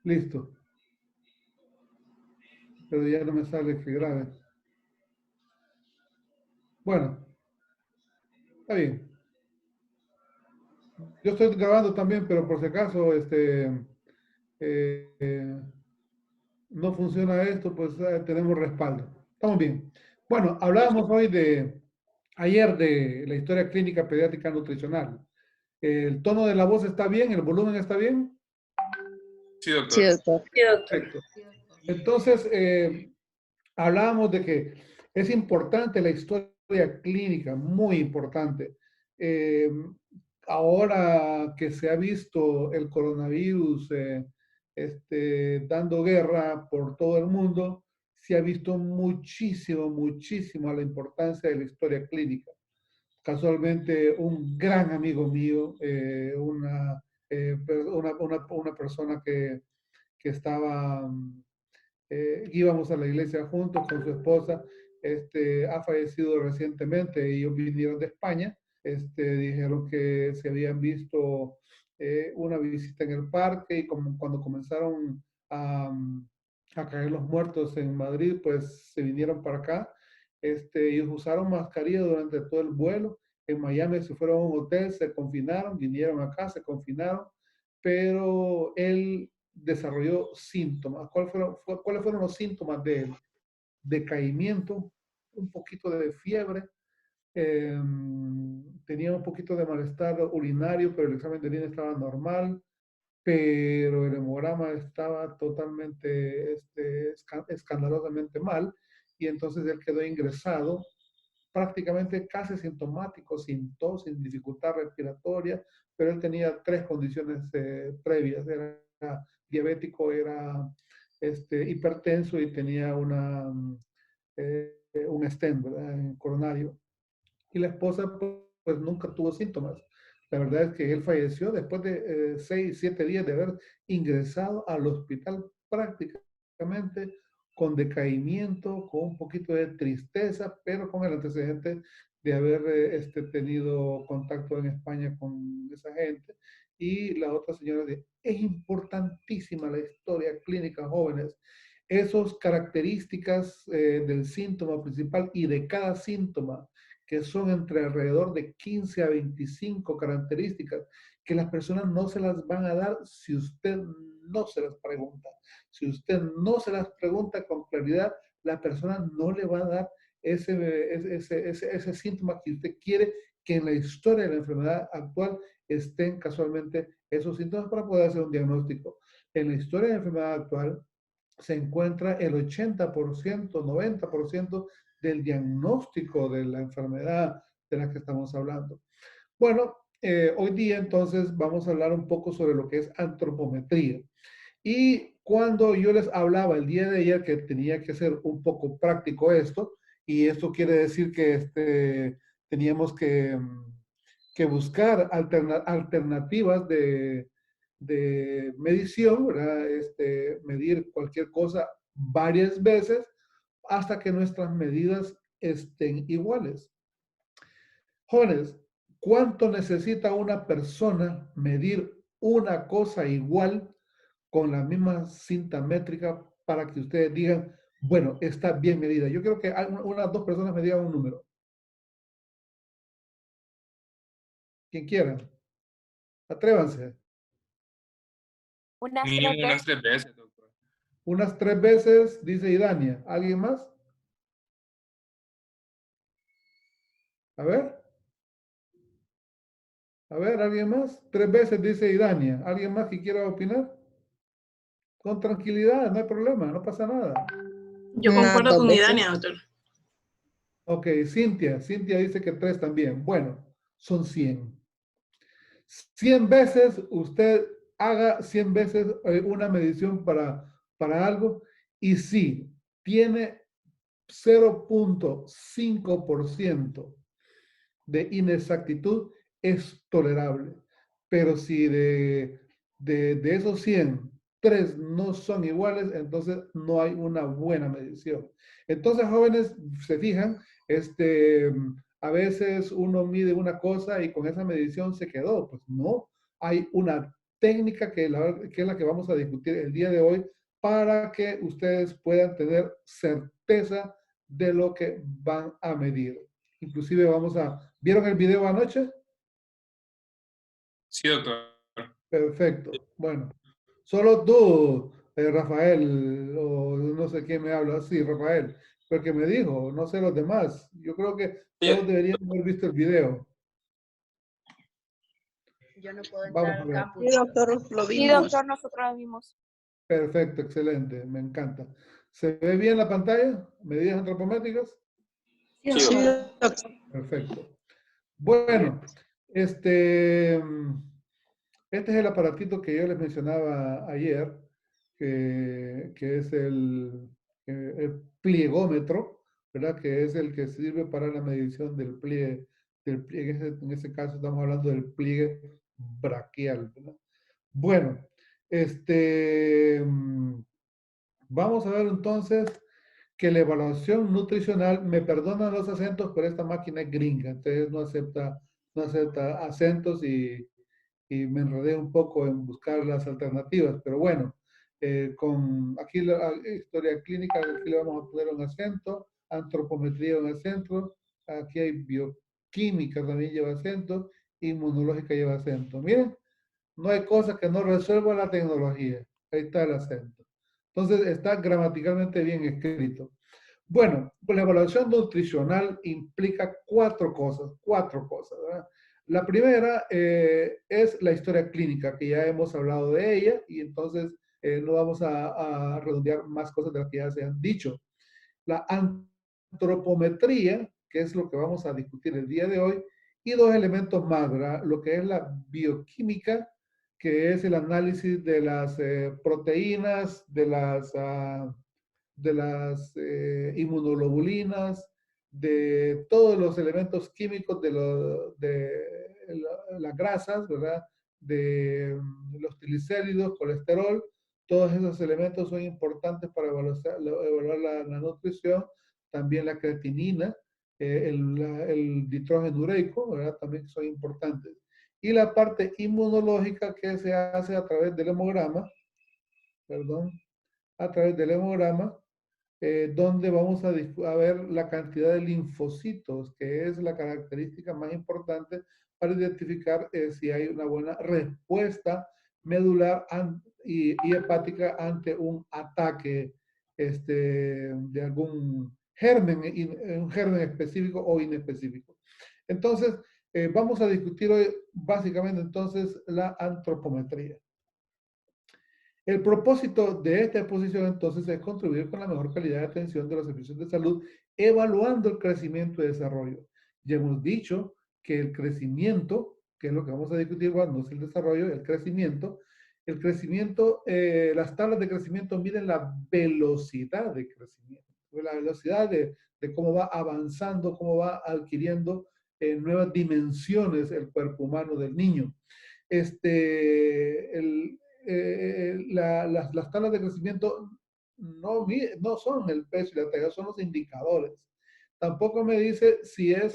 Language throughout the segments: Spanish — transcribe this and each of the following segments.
Listo. Pero ya no me sale que grabe. Bueno, está bien. Yo estoy grabando también, pero por si acaso eh, no funciona esto, pues tenemos respaldo. Estamos bien. Bueno, hablábamos hoy ayer de la historia clínica pediátrica nutricional. ¿El tono de la voz está bien? ¿El volumen está bien? Sí, Sí, doctor. doctor. Sí, doctor. Perfecto. Entonces, hablábamos de que es importante la historia clínica, muy importante. Eh, Ahora que se ha visto el coronavirus dando guerra por todo el mundo, se ha visto muchísimo, muchísimo la importancia de la historia clínica. Casualmente, un gran amigo mío, una persona que estaba íbamos a la iglesia juntos con su esposa, ha fallecido recientemente. Ellos vinieron de España, dijeron que se habían visto una visita en el parque y como cuando comenzaron a, a caer los muertos en Madrid, pues se vinieron para acá. Ellos usaron mascarilla durante todo el vuelo. En Miami se fueron a un hotel, se confinaron, vinieron acá, se confinaron, pero él desarrolló síntomas. ¿Cuáles fueron los síntomas de él? Decaimiento, un poquito de fiebre, eh, tenía un poquito de malestar urinario, pero el examen de orina estaba normal, pero el hemograma estaba totalmente escandalosamente mal, y entonces él quedó ingresado prácticamente casi sintomático, sin tos, sin dificultad respiratoria, pero él tenía tres condiciones previas. Era diabético, era hipertenso y tenía un stent, ¿verdad? Coronario. Y la esposa pues nunca tuvo síntomas. La verdad es que él falleció después de 6, 7 días de haber ingresado al hospital prácticamente con decaimiento, con un poquito de tristeza, pero con el antecedente de haber tenido contacto en España con esa gente. Y la otra señora dice, es importantísima la historia clínica, jóvenes. Esas características del síntoma principal y de cada síntoma, que son entre alrededor de 15 a 25 características, que las personas no se las van a dar si usted no se las pregunta. Si usted no se las pregunta con claridad, la persona no le va a dar ese síntoma que usted quiere que en la historia de la enfermedad actual estén casualmente esos síntomas para poder hacer un diagnóstico. En la historia de la enfermedad actual se encuentra el 80%, 90% del diagnóstico de la enfermedad de la que estamos hablando. Bueno, hoy día entonces vamos a hablar un poco sobre lo que es antropometría. Y cuando yo les hablaba el día de ayer que tenía que ser un poco práctico esto, y esto quiere decir que teníamos que buscar alternativas de medición, ¿verdad? Medir cualquier cosa varias veces hasta que nuestras medidas estén iguales. Jóvenes, ¿cuánto necesita una persona medir una cosa igual con la misma cinta métrica para que ustedes digan, bueno, está bien medida? Yo creo que unas dos personas me digan un número. Quien quiera. Atrévanse. Unas tres Mínimo unas veces. 3 veces, doctor. Unas 3 veces, dice Idania. ¿Alguien más? A ver. A ver, ¿alguien más? 3 veces, dice Idania. ¿Alguien más que quiera opinar? Con tranquilidad, no hay problema, no pasa nada. Yo concuerdo con Idania, doctor. Ok, Cintia dice que 3 también. Bueno, son 100. 100 veces usted haga 100 veces una medición para algo y sí, tiene 0.5% de inexactitud, es tolerable. Pero si de esos 100, 3 no son iguales, entonces no hay una buena medición. Entonces, jóvenes, se fijan, a veces uno mide una cosa y con esa medición se quedó. Pues no, hay una técnica que es la que vamos a discutir el día de hoy para que ustedes puedan tener certeza de lo que van a medir. Inclusive ¿vieron el video anoche? Sí, doctor. Perfecto. Bueno, solo tú, Rafael, o no sé quién me habla, sí, Rafael, porque me dijo, no sé los demás. Yo creo que todos deberían haber visto el video. Yo no puedo Vamos entrar a al ver. campus. Sí, doctor, lo Sí, vimos. doctor, nosotros lo vimos. Perfecto, excelente, me encanta. ¿Se ve bien la pantalla? ¿Medidas antropométricas? Sí, doctor. Perfecto. Bueno, este es el aparatito que yo les mencionaba ayer, que es el pliegómetro, ¿verdad? Que es el que sirve para la medición del pliegue. En ese caso estamos hablando del pliegue braquial, ¿verdad? Bueno, vamos a ver entonces que la evaluación nutricional, me perdonan los acentos, pero esta máquina es gringa, entonces no acepta acentos y me enredé un poco en buscar las alternativas, pero bueno, aquí la historia clínica, aquí le vamos a poner un acento, antropometría un acento, aquí hay bioquímica también lleva acento, inmunológica lleva acento. Miren, no hay cosa que no resuelva la tecnología, ahí está el acento. Entonces está gramaticalmente bien escrito. Bueno, pues la evaluación nutricional implica cuatro cosas, ¿verdad? La primera es la historia clínica, que ya hemos hablado de ella, y entonces no vamos a redondear más cosas de las que ya se han dicho. La antropometría, que es lo que vamos a discutir el día de hoy, y dos elementos más, ¿verdad? Lo que es la bioquímica, que es el análisis de las proteínas, de las inmunoglobulinas, de todos los elementos químicos de las grasas, ¿verdad? De los triglicéridos, colesterol, todos esos elementos son importantes para evaluar la nutrición, también la creatinina, el nitrógeno ureico, ¿verdad? También son importantes. Y la parte inmunológica que se hace a través del hemograma, perdón, a través del hemograma, donde vamos a ver la cantidad de linfocitos, que es la característica más importante para identificar si hay una buena respuesta medular y hepática ante un ataque de algún germen, un germen específico o inespecífico. Entonces, vamos a discutir hoy básicamente entonces la antropometría. El propósito de esta exposición entonces es contribuir con la mejor calidad de atención de los servicios de salud, evaluando el crecimiento y desarrollo. Ya hemos dicho que el crecimiento, que es lo que vamos a discutir cuando es el desarrollo, las tablas de crecimiento miden la velocidad de crecimiento, la velocidad de cómo va avanzando, cómo va adquiriendo nuevas dimensiones el cuerpo humano del niño. Las tablas de crecimiento no son el peso y la talla, son los indicadores. Tampoco me dice si el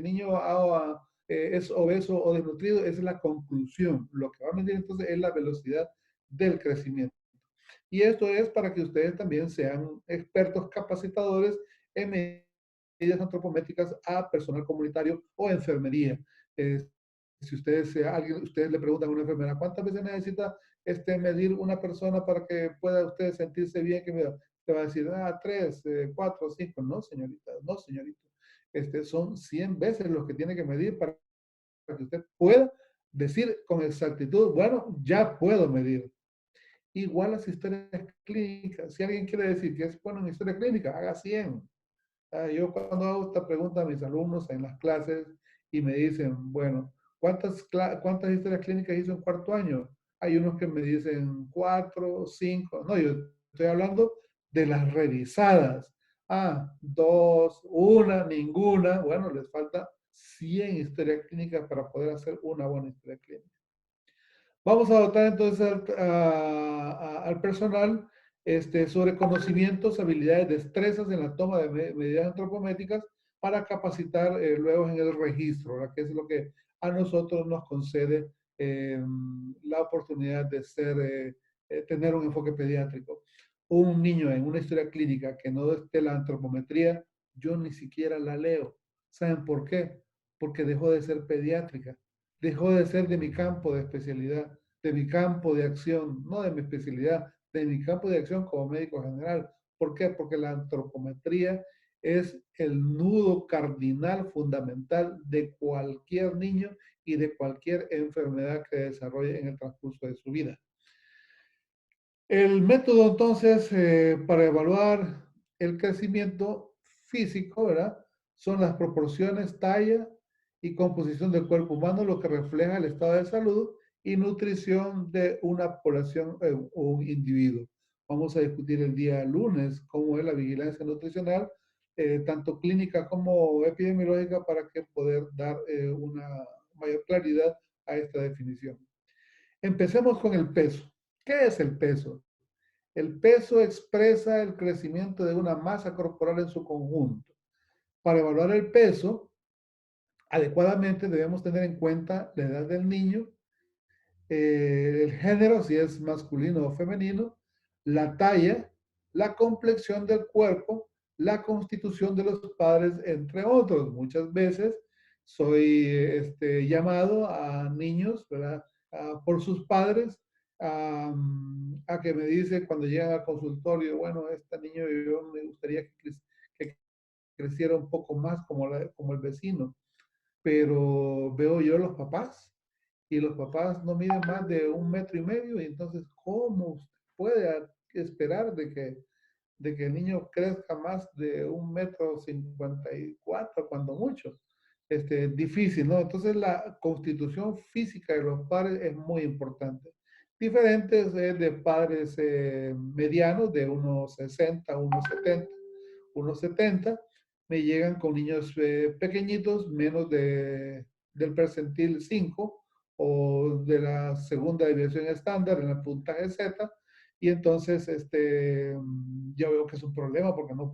niño es obeso o desnutrido, esa es la conclusión. Lo que va a medir entonces es la velocidad del crecimiento. Y esto es para que ustedes también sean expertos capacitadores en medidas antropométricas a personal comunitario o enfermería. Si ustedes le preguntan a una enfermera, ¿cuántas veces necesita medir una persona para que pueda usted sentirse bien? Te va a decir, 3, 4, 5. No, señorita, no, señorita. Son 100 veces los que tiene que medir para que usted pueda decir con exactitud, bueno, ya puedo medir. Igual las historias clínicas. Si alguien quiere decir que es bueno en historia clínica, haga 100. Yo cuando hago esta pregunta a mis alumnos en las clases y me dicen, bueno, ¿cuántas historias clínicas hizo en cuarto año? Hay unos que me dicen 4, 5. No, yo estoy hablando de las revisadas. 2, 1, ninguna. Bueno, les falta 100 historias clínicas para poder hacer una buena historia clínica. Vamos a dotar entonces al personal sobre conocimientos, habilidades, destrezas en la toma de medidas antropométricas para capacitar luego en el registro, ¿verdad? Que es lo que a nosotros nos concede la oportunidad de tener un enfoque pediátrico. Un niño en una historia clínica que no esté la antropometría, yo ni siquiera la leo. ¿Saben por qué? Porque dejó de ser pediátrica, dejó de ser de mi campo de especialidad, de mi campo de acción, no de mi especialidad, de mi campo de acción como médico general. ¿Por qué? Porque la antropometría es el nudo cardinal fundamental de cualquier niño y de cualquier enfermedad que desarrolle en el transcurso de su vida. El método entonces para evaluar el crecimiento físico, ¿verdad? Son las proporciones, talla y composición del cuerpo humano, lo que refleja el estado de salud y nutrición de una población o un individuo. Vamos a discutir el día lunes cómo es la vigilancia nutricional, tanto clínica como epidemiológica, para que poder dar una mayor claridad a esta definición. Empecemos con el peso. ¿Qué es el peso? El peso expresa el crecimiento de una masa corporal en su conjunto. Para evaluar el peso adecuadamente debemos tener en cuenta la edad del niño, el género, si es masculino o femenino, la talla, la complexión del cuerpo, la constitución de los padres, entre otros. Muchas veces soy llamado a niños, ¿verdad? Por sus padres, a que me dice cuando llegan al consultorio, bueno, este niño yo me gustaría que creciera un poco más como el vecino, pero veo yo los papás y los papás no miden más de 1,5 metros, y entonces, ¿cómo usted puede esperar de que el niño crezca más de 1,54 m cuando mucho? Difícil, ¿no? Entonces la constitución física de los padres es muy importante. Diferentes de padres medianos de unos 60, unos 70, me llegan con niños pequeñitos, menos del percentil 5 o de la segunda desviación estándar en el puntaje Z, y entonces ya veo que es un problema porque no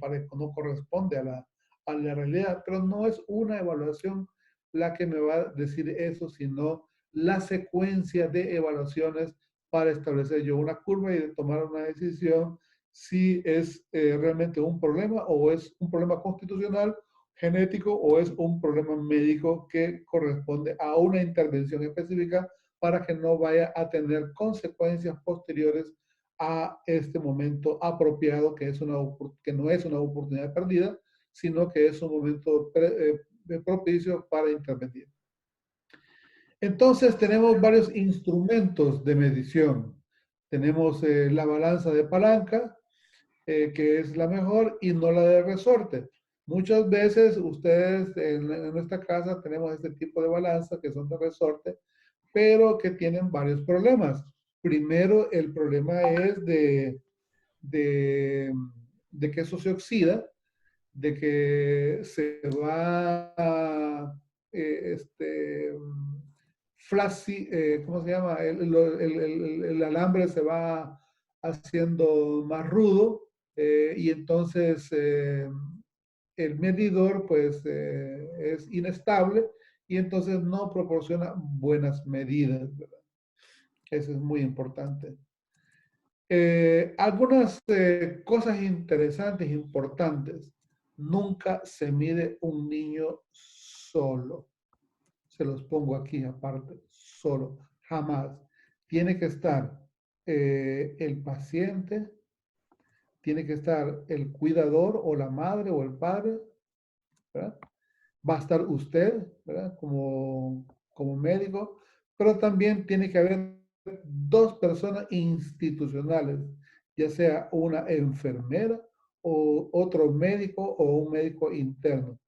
corresponde a la realidad, pero no es una evaluación la que me va a decir eso, sino la secuencia de evaluaciones para establecer yo una curva y tomar una decisión si es realmente un problema o es un problema constitucional, genético, o es un problema médico que corresponde a una intervención específica para que no vaya a tener consecuencias posteriores a este momento apropiado, que no es una oportunidad perdida, sino que es un momento propicio para intervenir. Entonces tenemos varios instrumentos de medición. Tenemos la balanza de palanca, que es la mejor, y no la de resorte. Muchas veces ustedes en nuestra casa tenemos este tipo de balanza que son de resorte, pero que tienen varios problemas. Primero, el problema es de que eso se oxida, de que se va ¿cómo se llama? El alambre se va haciendo más rudo, y entonces el medidor pues es inestable y entonces no proporciona buenas medidas, ¿verdad? Eso es muy importante. Algunas cosas interesantes, importantes. Nunca se mide un niño solo. Se los pongo aquí aparte, solo. Jamás. Tiene que estar el paciente, tiene que estar el cuidador o la madre o el padre, ¿verdad? Va a estar usted, ¿verdad? Como médico, pero también tiene que haber 2 personas institucionales, ya sea una enfermera o otro médico o un médico interno.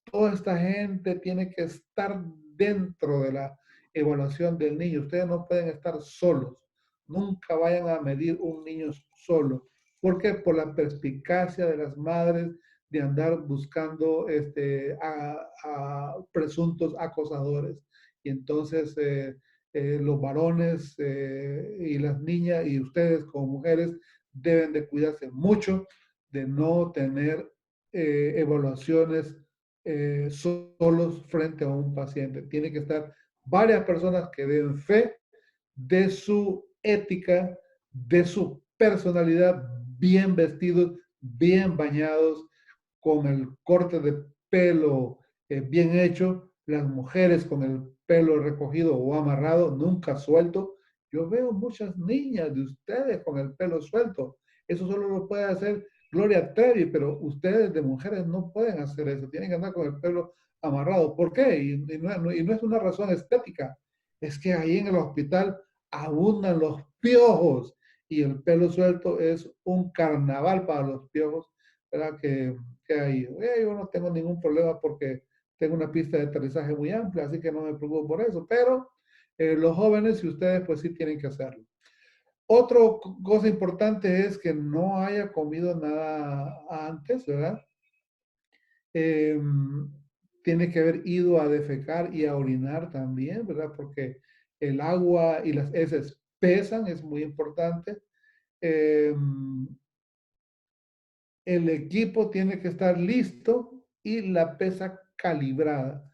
Toda esta gente tiene que estar dentro de la evaluación del niño. Ustedes no pueden estar solos. Nunca vayan a medir un niño solo. ¿Por qué? Por la perspicacia de las madres de andar buscando a presuntos acosadores. Y entonces los varones y las niñas y ustedes como mujeres deben de cuidarse mucho de no tener evaluaciones solos frente a un paciente. Tiene que estar varias personas que den fe de su ética, de su personalidad, bien vestidos, bien bañados, con el corte de pelo bien hecho, las mujeres con el pelo recogido o amarrado, nunca suelto. Yo veo muchas niñas de ustedes con el pelo suelto. Eso solo lo puede hacer Gloria Trevi, pero ustedes de mujeres no pueden hacer eso. Tienen que andar con el pelo amarrado. ¿Por qué? Y no es una razón estética. Es que ahí en el hospital abundan los piojos y el pelo suelto es un carnaval para los piojos, ¿verdad? Que ahí. Yo no tengo ningún problema porque tengo una pista de aterrizaje muy amplia, así que no me preocupo por eso, pero los jóvenes y ustedes pues sí tienen que hacerlo. Otra cosa importante es que no haya comido nada antes, ¿verdad? Eh, Tiene que haber ido a defecar y a orinar también, ¿verdad? Porque el agua y las heces pesan, es muy importante. Eh, el equipo tiene que estar listo y la pesa calibrada.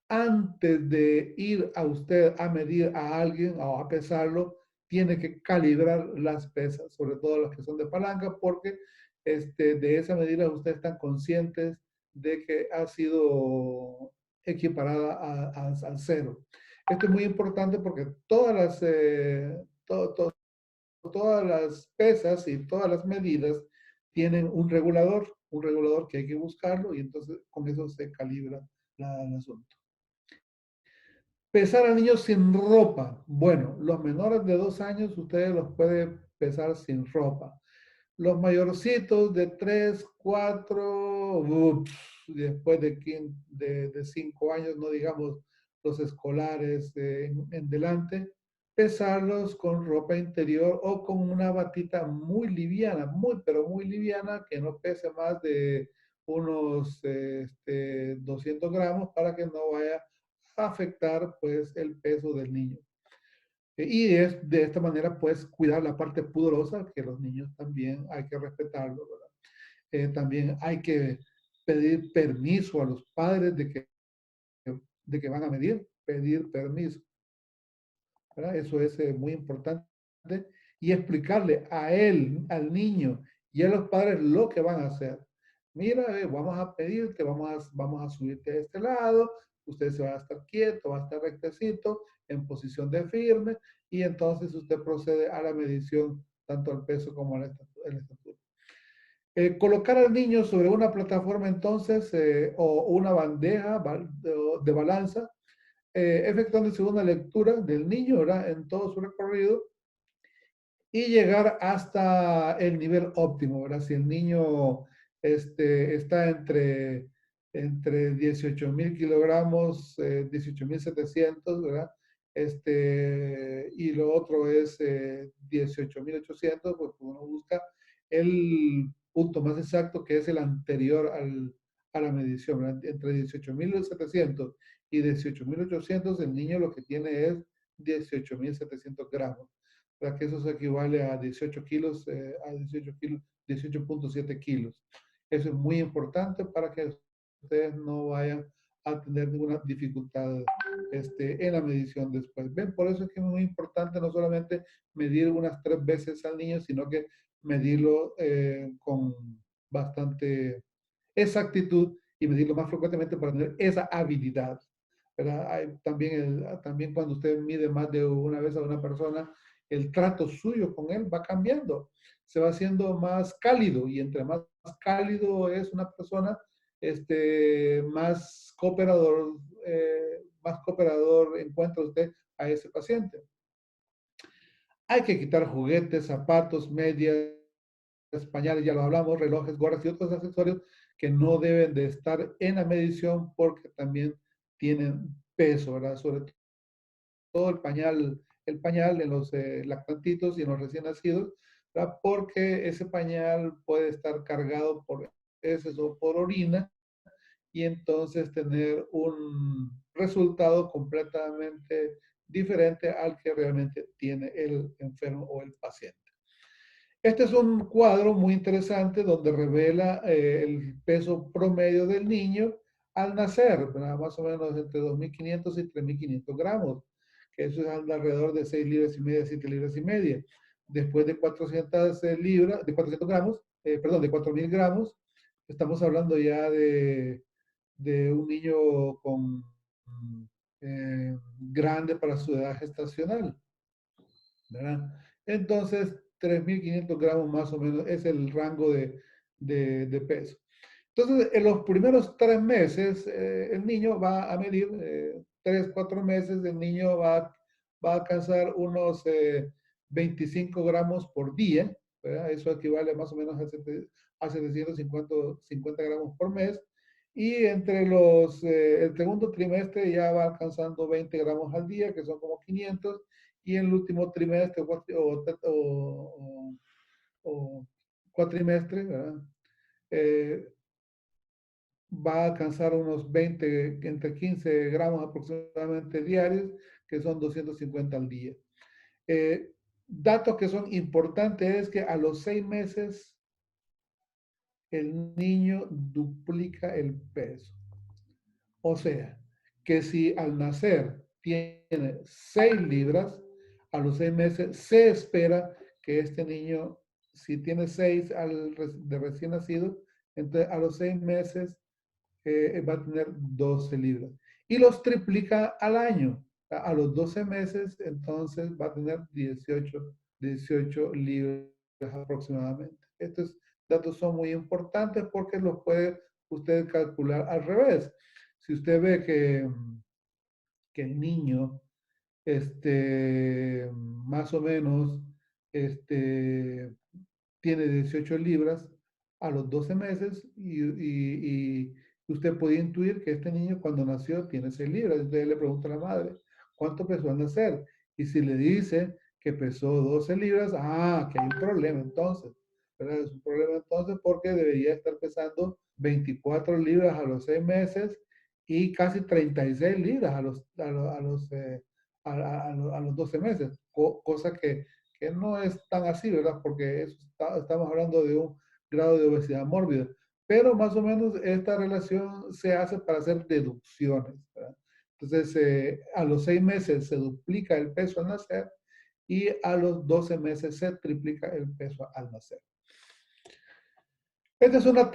Antes de ir a usted a medir a alguien o a pesarlo, tiene que calibrar las pesas, sobre todo las que son de palanca, porque de esa medida ustedes están conscientes de que ha sido equiparada al cero. Esto es muy importante porque todas las pesas y todas las medidas tienen un regulador que hay que buscarlo y entonces con eso se calibra el asunto. Pesar a niños sin ropa. Bueno, los menores de 2 años ustedes los pueden pesar sin ropa. Los mayorcitos de 3, 4, después de 5 años, no digamos los escolares en delante, pesarlos con ropa interior o con una batita muy liviana, pero muy liviana, que no pese más de unos 200 gramos para que no vaya a afectar pues el peso del niño. Y de esta manera, pues, cuidar la parte pudorosa, que los niños también hay que respetarlo, ¿verdad? También hay que pedir permiso a los padres de que van a medir, pedir permiso, ¿verdad? Eso es muy importante. Y explicarle a él, al niño y a los padres lo que van a hacer. Mira, vamos a pedirte, vamos a subirte a este lado, usted se va a estar quieto, va a estar rectecito, en posición de firme, y entonces usted procede a la medición, tanto al peso como a la estatura. Colocar al niño sobre una plataforma entonces o una bandeja de balanza, efectuando según la lectura del niño, ¿verdad? En todo su recorrido y llegar hasta el nivel óptimo, ¿verdad? Si el niño está entre 18,000 kilogramos, 18,700, ¿verdad? Y lo otro es 18,800, pues uno busca el punto más exacto que es el anterior a la medición, ¿verdad? Entre 18,700 y 18,800, el niño lo que tiene es 18,700 gramos, para que eso se equivale a 18 kilos, 18,7 kilos. Eso es muy importante para que ustedes no vayan a tener ninguna dificultad en la medición después. ¿Ven? Por eso es que es muy importante no solamente medir unas 3 veces al niño, sino que medirlo con bastante exactitud y medirlo más frecuentemente para tener esa habilidad. También cuando usted mide más de una vez a una persona, el trato suyo con él va cambiando, se va haciendo más cálido y entre más cálido es una persona, más cooperador encuentra usted a ese paciente. Hay que quitar juguetes, zapatos, medias, pañales, ya lo hablamos, relojes, gorras y otros accesorios que no deben de estar en la medición porque también tienen peso, ¿verdad? Sobre todo el pañal en los lactantitos y en los recién nacidos, ¿verdad? Porque ese pañal puede estar cargado por heces o por orina y entonces tener un resultado completamente diferente al que realmente tiene el enfermo o el paciente. Este es un cuadro muy interesante donde revela el peso promedio del niño al nacer, ¿verdad? Más o menos entre 2.500 y 3.500 gramos, que eso es alrededor de 6 libras y media, 7 libras y media. Después de 400 libras, de 400 gramos, perdón, de 4.000 gramos, estamos hablando ya de un niño con grande para su edad gestacional, ¿verdad? Entonces, 3.500 gramos más o menos es el rango de peso. Entonces, en los primeros 3 meses, el niño va a medir, 3, 4 meses, el niño va a alcanzar unos 25 gramos por día, ¿verdad? Eso equivale más o menos a 750 gramos por mes. Y entre el segundo trimestre ya va alcanzando 20 gramos al día, que son como 500, y en el último trimestre o cuatrimestre, ¿verdad? Va a alcanzar unos 20, entre 15 gramos aproximadamente diarios, que son 250 al día. Datos que son importantes es que a los 6 meses el niño duplica el peso. O sea, que si al nacer tiene 6 libras, a los 6 meses se espera que este niño, si tiene 6 de recién nacido, entonces a los 6 meses va a tener 12 libras. Y los triplica al año. A los 12 meses, entonces va a tener 18 libras aproximadamente. Estos datos son muy importantes porque los puede usted calcular al revés. Si usted ve que el niño más o menos tiene 18 libras a los 12 meses y usted puede intuir que este niño cuando nació tiene 6 libras. Entonces le pregunta a la madre, ¿cuánto pesó al nacer? Y si le dice que pesó 12 libras, que hay un problema entonces. ¿Verdad? Es un problema entonces porque debería estar pesando 24 libras a los 6 meses y casi 36 libras a los 12 meses, cosa que no es tan así, ¿verdad? Porque estamos hablando de un grado de obesidad mórbida, pero más o menos esta relación se hace para hacer deducciones, ¿verdad? Entonces, a los 6 meses se duplica el peso al nacer y a los 12 meses se triplica el peso al nacer. Esta es una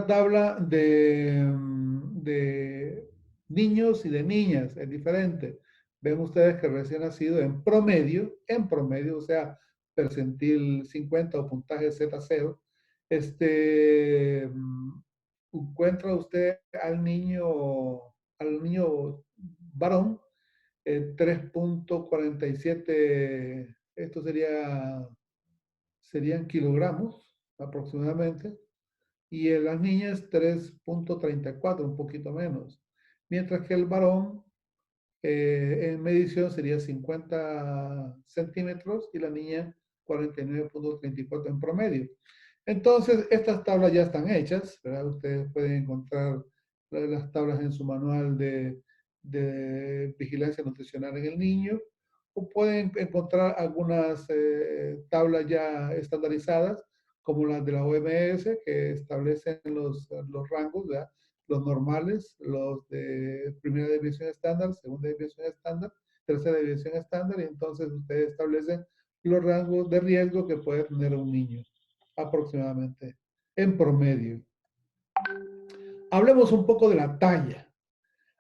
tabla de niños y de niñas, es diferente. Ven ustedes que recién nacido en promedio, o sea, percentil 50 o puntaje Z0, encuentra usted al niño varón, 3.47, esto serían kilogramos aproximadamente, y en las niñas 3.34, un poquito menos. Mientras que el varón en medición sería 50 centímetros y la niña 49.34 en promedio. Entonces, estas tablas ya están hechas, ¿verdad? Ustedes pueden encontrar las tablas en su manual de vigilancia nutricional en el niño, o pueden encontrar algunas tablas ya estandarizadas, como las de la OMS, que establecen los rangos, ¿verdad? Los normales, los de primera desviación estándar, segunda desviación estándar, tercera desviación estándar, y entonces ustedes establecen los rangos de riesgo que puede tener un niño, aproximadamente, en promedio. Hablemos un poco de la talla.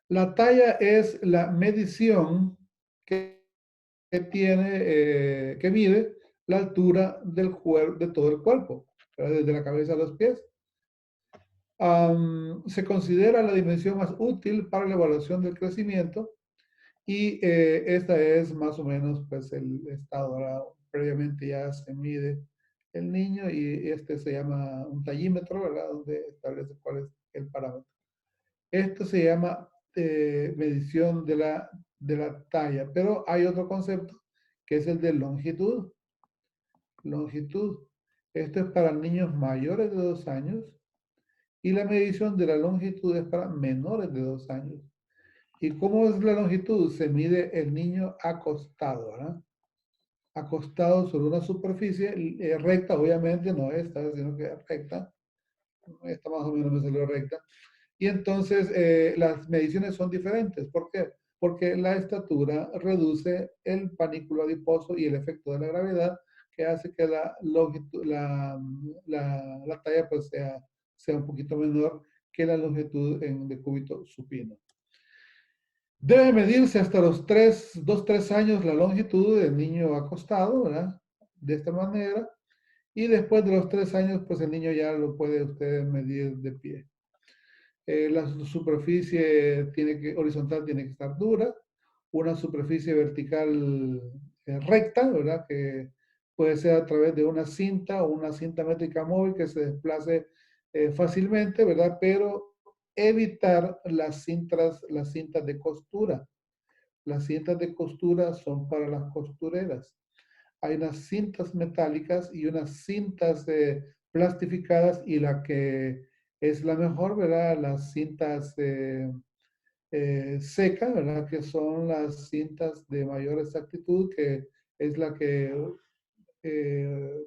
La talla es la medición que mide la altura de todo el cuerpo, ¿verdad? Desde la cabeza a los pies. Se considera la dimensión más útil para la evaluación del crecimiento y esta es más o menos pues el estado. Ahora, previamente ya se mide el niño y este se llama un tallímetro, ¿verdad? Donde establece cuál es el parámetro. Esto se llama medición de la talla, pero hay otro concepto que es el de longitud. Longitud. Esto es para niños mayores de 2 años y la medición de la longitud es para menores de 2 años. ¿Y cómo es la longitud? Se mide el niño acostado, ¿verdad? Acostado sobre una superficie recta, obviamente no esta, sino que recta, esta más o menos me salió recta. Y entonces las mediciones son diferentes. ¿Por qué? Porque la estatura reduce el panículo adiposo y el efecto de la gravedad que hace que la longitud, la talla pues sea un poquito menor que la longitud en decúbito supino. Debe medirse hasta los 2, 3 años la longitud del niño acostado, ¿verdad? De esta manera. Y después de los 3 años, pues el niño ya lo puede usted medir de pie. La superficie horizontal tiene que estar dura, una superficie vertical recta, ¿verdad? Que puede ser a través de una cinta o una cinta métrica móvil que se desplace fácilmente, ¿verdad? Pero evitar las cintas de costura. Las cintas de costura son para las costureras. Hay unas cintas metálicas y unas cintas plastificadas y la que es la mejor, ¿verdad? Las cintas secas, ¿verdad? Que son las cintas de mayor exactitud, que es la que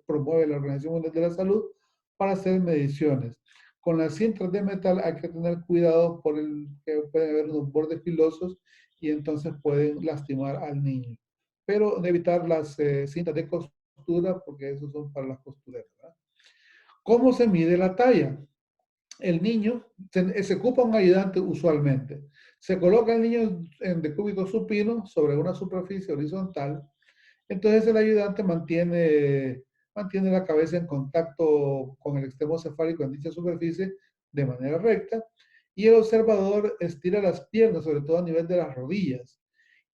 promueve la Organización Mundial de la Salud para hacer mediciones. Con las cintas de metal hay que tener cuidado por el que pueden haber unos bordes filosos y entonces pueden lastimar al niño. Pero de evitar las cintas de costura porque esos son para las costureras, ¿verdad? ¿Cómo se mide la talla? El niño, se ocupa un ayudante usualmente. Se coloca el niño en decúbito supino sobre una superficie horizontal. Entonces el ayudante mantiene la cabeza en contacto con el extremo cefálico en dicha superficie de manera recta y el observador estira las piernas, sobre todo a nivel de las rodillas.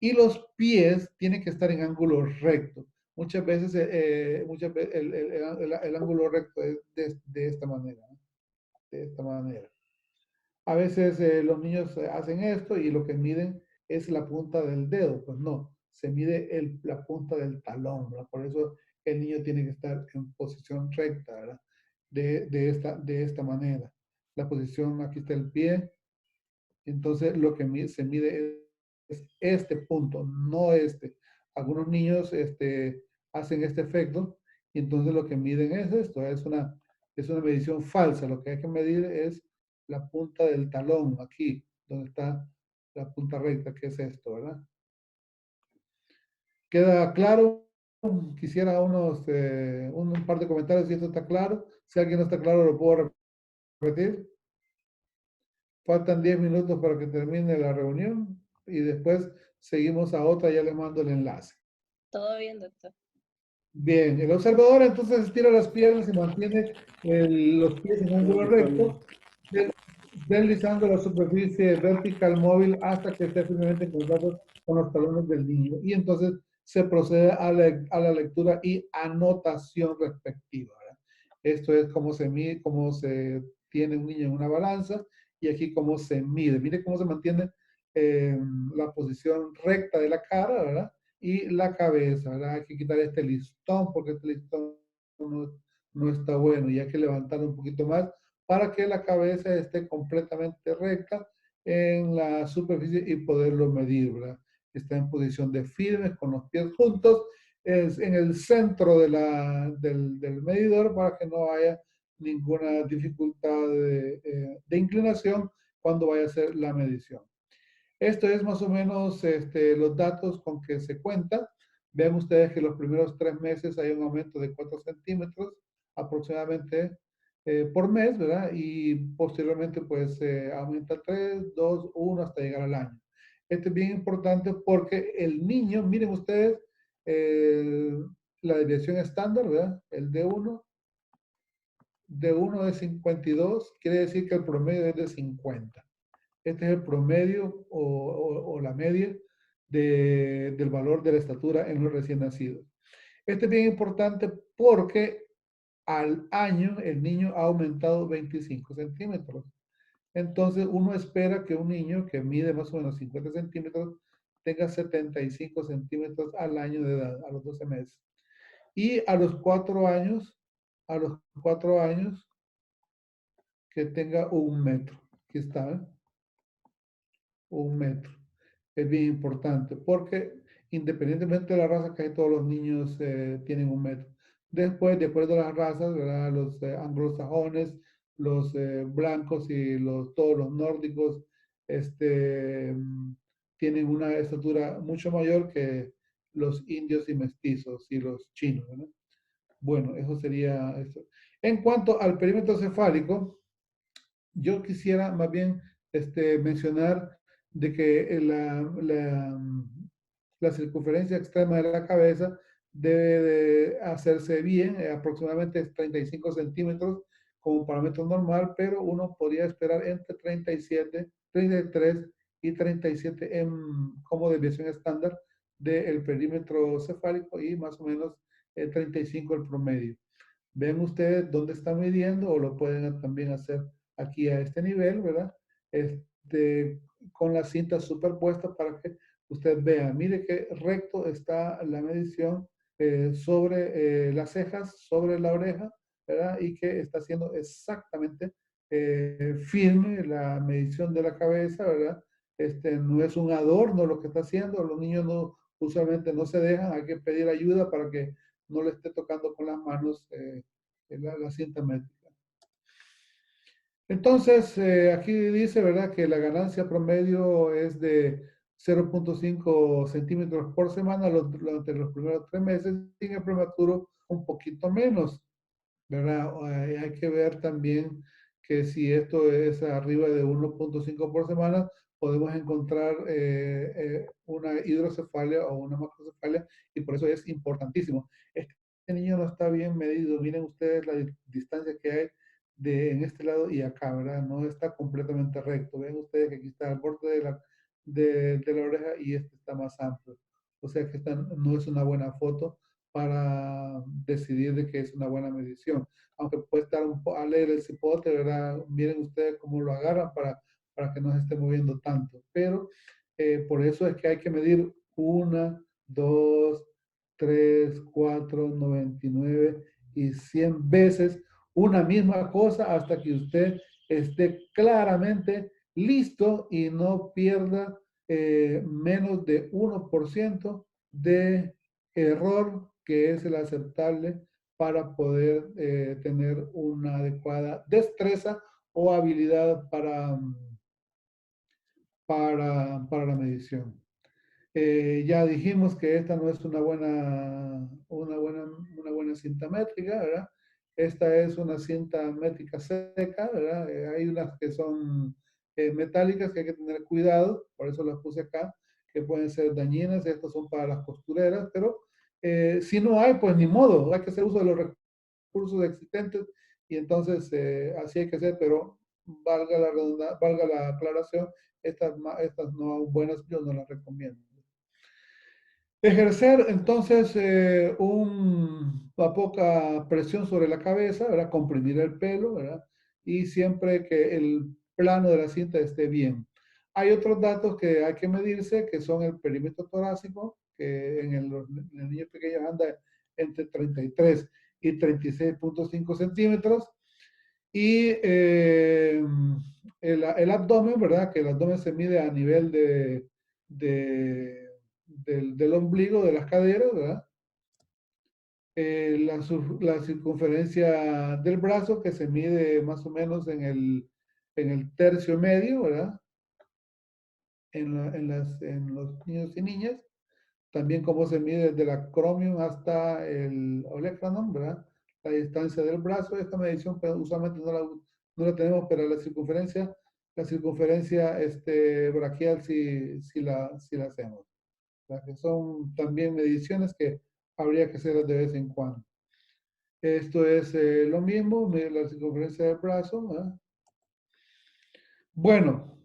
Y los pies tienen que estar en ángulo recto. Muchas veces, el ángulo recto es de esta manera, ¿no? De esta manera. A veces los niños hacen esto y lo que miden es la punta del dedo. Pues no, se mide la punta del talón, ¿verdad? Por eso el niño tiene que estar en posición recta, ¿verdad? De esta manera. La posición, aquí está el pie. Entonces lo que se mide es este punto, no este. Algunos niños hacen este efecto y entonces lo que miden es esto, es una medición falsa. Lo que hay que medir es la punta del talón, aquí, donde está la punta recta, que es esto, ¿verdad? ¿Queda claro? Quisiera un par de comentarios si esto está claro. Si alguien no está claro, lo puedo repetir. Faltan 10 minutos para que termine la reunión y después seguimos a otra, ya le mando el enlace. Todo bien, doctor. Bien, el observador entonces estira las piernas y mantiene los pies en ángulo recto, deslizando la superficie vertical móvil hasta que esté firmemente conectado con los talones del niño. Y entonces se procede a la lectura y anotación respectiva, ¿verdad? Esto es cómo se mide, cómo se tiene un niño en una balanza y aquí cómo se mide. Mire cómo se mantiene la posición recta de la cara, ¿verdad? Y la cabeza, ¿verdad? Hay que quitar este listón porque este listón no está bueno y hay que levantarlo un poquito más para que la cabeza esté completamente recta en la superficie y poderlo medir, ¿verdad? Está en posición de firmes con los pies juntos, es en el centro del medidor para que no haya ninguna dificultad de inclinación cuando vaya a hacer la medición. Esto es más o menos los datos con que se cuenta. Ven ustedes que los primeros 3 meses hay un aumento de 4 centímetros aproximadamente por mes, ¿verdad? Y posteriormente pues aumenta 3, 2, 1 hasta llegar al año. Esto es bien importante porque el niño, miren ustedes, la desviación estándar, ¿verdad? El D1 es 52, quiere decir que el promedio es de 50. Este es el promedio o la media del valor de la estatura en los recién nacidos. Este es bien importante porque al año el niño ha aumentado 25 centímetros. Entonces uno espera que un niño que mide más o menos 50 centímetros tenga 75 centímetros al año de edad, a los 12 meses. Y a los 4 años, que tenga 1 metro. Aquí está, ¿eh? 1 metro. Es bien importante porque independientemente de la raza, casi todos los niños tienen 1 metro. Después, de acuerdo a las razas, ¿verdad? Los anglosajones los blancos y todos los nórdicos tienen una estatura mucho mayor que los indios y mestizos y los chinos, ¿no? Bueno, eso sería eso. En cuanto al perímetro cefálico, yo quisiera más bien mencionar de que la circunferencia extrema de la cabeza debe de hacerse bien, aproximadamente 35 centímetros como parámetro normal, pero uno podría esperar entre 37, 33 y 37 como desviación estándar del perímetro cefálico y más o menos 35 el promedio. Ven ustedes dónde están midiendo o lo pueden también hacer aquí a este nivel, ¿verdad? Con la cinta superpuesta para que usted vea. Mire qué recto está la medición sobre las cejas, sobre la oreja, ¿verdad? Y que está haciendo exactamente firme la medición de la cabeza, ¿verdad? No es un adorno lo que está haciendo. Los niños no, usualmente no se dejan, hay que pedir ayuda para que no le esté tocando con las manos la cinta métrica. Entonces, aquí dice, ¿verdad?, que la ganancia promedio es de 0.5 centímetros por semana durante los primeros 3 meses, y en el prematuro un poquito menos, ¿verdad? Hay que ver también que si esto es arriba de 1.5 por semana, podemos encontrar una hidrocefalia o una macrocefalia, y por eso es importantísimo. Este niño no está bien medido. Miren ustedes la distancia que hay en este lado y acá, ¿verdad? No está completamente recto. Ven ustedes que aquí está el borde de la oreja y este está más amplio. O sea que esta no es una buena foto para decidir de que es una buena medición. Aunque puede estar un poco alegre el cipote, ¿verdad? Miren ustedes cómo lo agarran para que no se esté moviendo tanto. Pero por eso es que hay que medir 1, 2, 3, 4, 99 y 100 veces una misma cosa hasta que usted esté claramente listo y no pierda menos de 1% de error, que es el aceptable para poder tener una adecuada destreza o habilidad para la medición. Ya dijimos que esta no es una buena cinta métrica, ¿verdad? Esta es una cinta métrica seca, ¿verdad? Hay unas que son metálicas que hay que tener cuidado, por eso las puse acá, que pueden ser dañinas. Estas son para las costureras, pero si no hay, pues ni modo, hay que hacer uso de los recursos existentes, y entonces así hay que hacer, pero valga la aclaración, estas no buenas yo no las recomiendo. Ejercer entonces poca presión sobre la cabeza, ¿verdad? Comprimir el pelo, ¿verdad? Y siempre que el plano de la cinta esté bien. Hay otros datos que hay que medirse, que son el perímetro torácico, que los niños pequeños anda entre 33 y 36.5 centímetros. Y el abdomen, ¿verdad? Que el abdomen se mide a nivel del ombligo, de las caderas, ¿verdad? La circunferencia del brazo, que se mide más o menos en el tercio medio, ¿verdad? En los niños y niñas. También cómo se mide desde el acromion hasta el olecranon, ¿verdad? La distancia del brazo. Esta medición pues, usualmente no la tenemos, pero la circunferencia braquial sí la hacemos. Que son también mediciones que habría que hacer de vez en cuando. Esto es lo mismo, medir la circunferencia del brazo, ¿verdad? Bueno,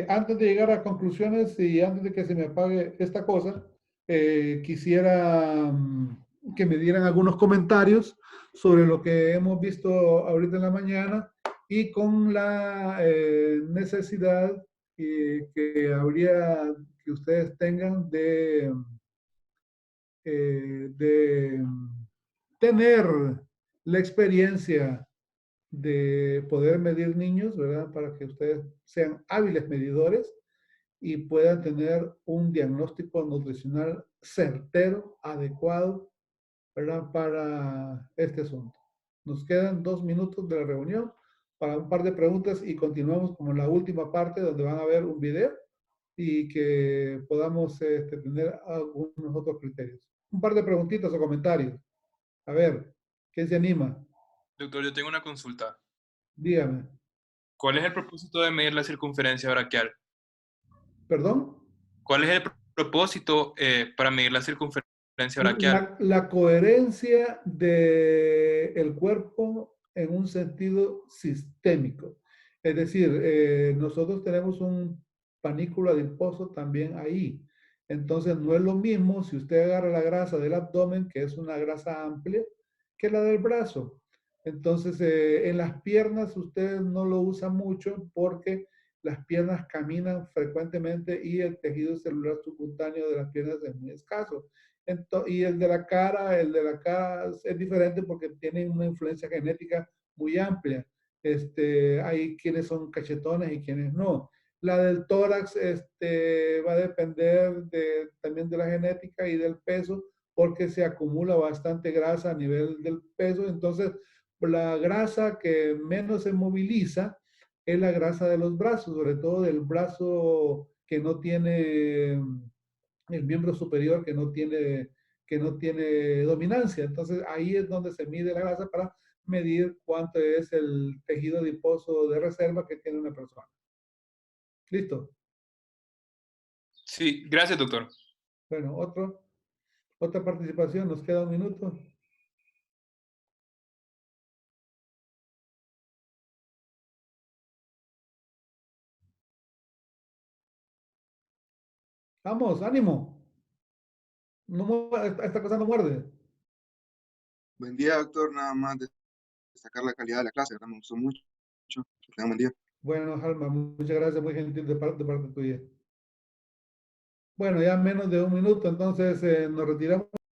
antes de llegar a conclusiones y antes de que se me apague esta cosa, quisiera que me dieran algunos comentarios sobre lo que hemos visto ahorita en la mañana, y con la necesidad que ustedes tengan de tener la experiencia de poder medir niños, ¿verdad? Para que ustedes sean hábiles medidores y puedan tener un diagnóstico nutricional certero, adecuado, ¿verdad? Para este asunto. Nos quedan 2 minutos de la reunión. para un par de preguntas y continuamos como en la última parte donde van a ver un video y que podamos tener algunos otros criterios. Un par de preguntitas o comentarios. A ver, ¿quién se anima? Doctor, yo tengo una consulta. Dígame. ¿Cuál es el propósito de medir la circunferencia braquial? ¿Perdón? ¿Cuál es el propósito para medir la circunferencia braquial? La coherencia del cuerpo en un sentido sistémico. Es decir, nosotros tenemos un panículo adiposo también ahí. Entonces, no es lo mismo si usted agarra la grasa del abdomen, que es una grasa amplia, que la del brazo. Entonces, en las piernas usted no lo usa mucho porque las piernas caminan frecuentemente y el tejido celular subcutáneo de las piernas es muy escaso. Y el de la cara es diferente porque tiene una influencia genética muy amplia. Hay quienes son cachetones y quienes no. La del tórax va a depender también de la genética y del peso, porque se acumula bastante grasa a nivel del peso. Entonces, la grasa que menos se moviliza es la grasa de los brazos, sobre todo del brazo que no tiene el miembro superior que no tiene dominancia. Entonces ahí es donde se mide la grasa para medir cuánto es el tejido adiposo de reserva que tiene una persona. ¿Listo? Sí, gracias, doctor. Bueno, otra participación, nos queda un minuto. Vamos, ánimo. No, esta cosa no muerde. Buen día, doctor. Nada más destacar la calidad de la clase, ¿verdad? Me gustó mucho. Que tenga buen día. Bueno, Alma, muchas gracias, muy gentil de parte tuya. Bueno, ya menos de un minuto, entonces nos retiramos.